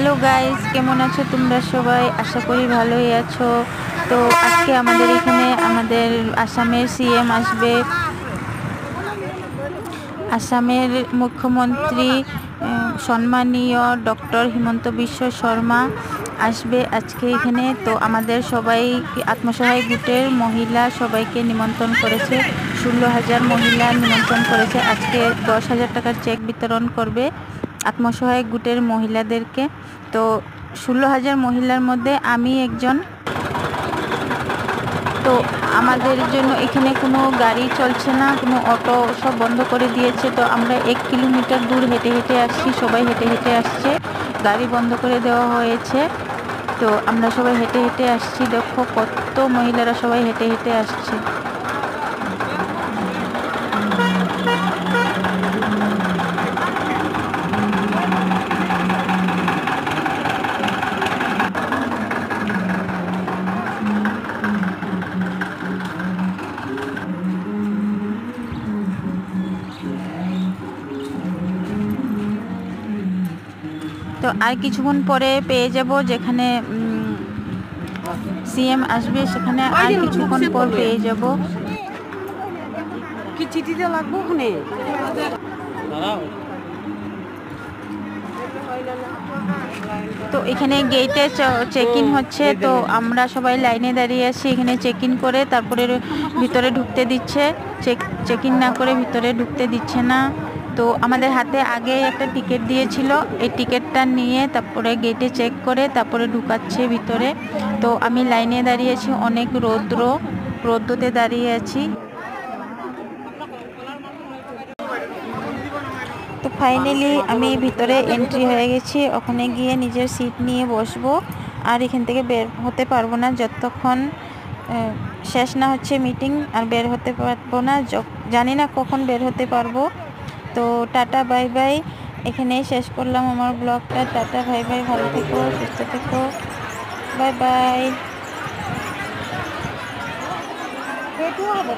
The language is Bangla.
হ্যালো গাইস, কেমন আছো তোমরা সবাই? আশা করি ভালোই আছো। তো আজকে আমাদের এখানে আমাদের আসামের সিএম আসবে, আসামের মুখ্যমন্ত্রী সম্মানীয় ডক্টর হিমন্ত বিশ্ব শর্মা আসবে আজকে এখানে। তো আমাদের সবাই আত্মসহায়ক গোষ্ঠীর মহিলা সবাইকে নিমন্ত্রণ করেছে, 16,000 মহিলা নিমন্ত্রণ করেছে। আজকে 10,000 টাকার চেক বিতরণ করবে আত্মসহায়ক গোষ্ঠীর মহিলাদেরকে। তো 16,000 মহিলার মধ্যে আমি একজন। তো আমাদের জন্য এখানে কোনো গাড়ি চলছে না, কোনো অটো সব বন্ধ করে দিয়েছে। তো আমরা 1 কিলোমিটার দূর হেঁটে হেঁটে আসছি, সবাই হেঁটে হেঁটে আসছে, গাড়ি বন্ধ করে দেওয়া হয়েছে। তো আমরা সবাই হেঁটে হেঁটে আসছি, দেখো কত মহিলারা সবাই হেঁটে হেঁটে আসছে। তো আর কিছুক্ষণ পরে পেয়ে যাব যেখানে সিএম আসবে, সেখানে আর কিছুক্ষণ পর পেয়ে যাব। কি চিঠিটা লাগবো ওখানে? তো এখানে গেটে চেক ইন হচ্ছে, তো আমরা সবাই লাইনে দাঁড়িয়ে আছি। এখানে চেক ইন করে তারপরে ভিতরে ঢুকতে দিচ্ছে, চেক ইন না করে ভিতরে ঢুকতে দিচ্ছে না। তো আমাদের হাতে আগে একটা টিকিট দিয়েছিল, এই টিকিটটা নিয়ে তারপরে গেটে চেক করে তারপরে ঢুকাচ্ছে ভিতরে। তো আমি লাইনে দাঁড়িয়ে আছি, অনেক রৌদ্রতে দাঁড়িয়ে আছি। তো ফাইনালি আমি ভিতরে এন্ট্রি হয়ে গেছি, ওখানে গিয়ে নিজের সিট নিয়ে বসবো। আর এখান থেকে বের হতে পারবো না যতক্ষণ শেষ না হচ্ছে মিটিং, আর বের হতে পারবো না। জানি না কখন বের হতে পারবো। তো টাটা বাই বাই, এখানেই শেষ করলাম আমার ব্লগটা। টাটা বাই বাই, ভালো থেকো, সুস্থ থেকো, বাই বাই। সেইটো হ'ব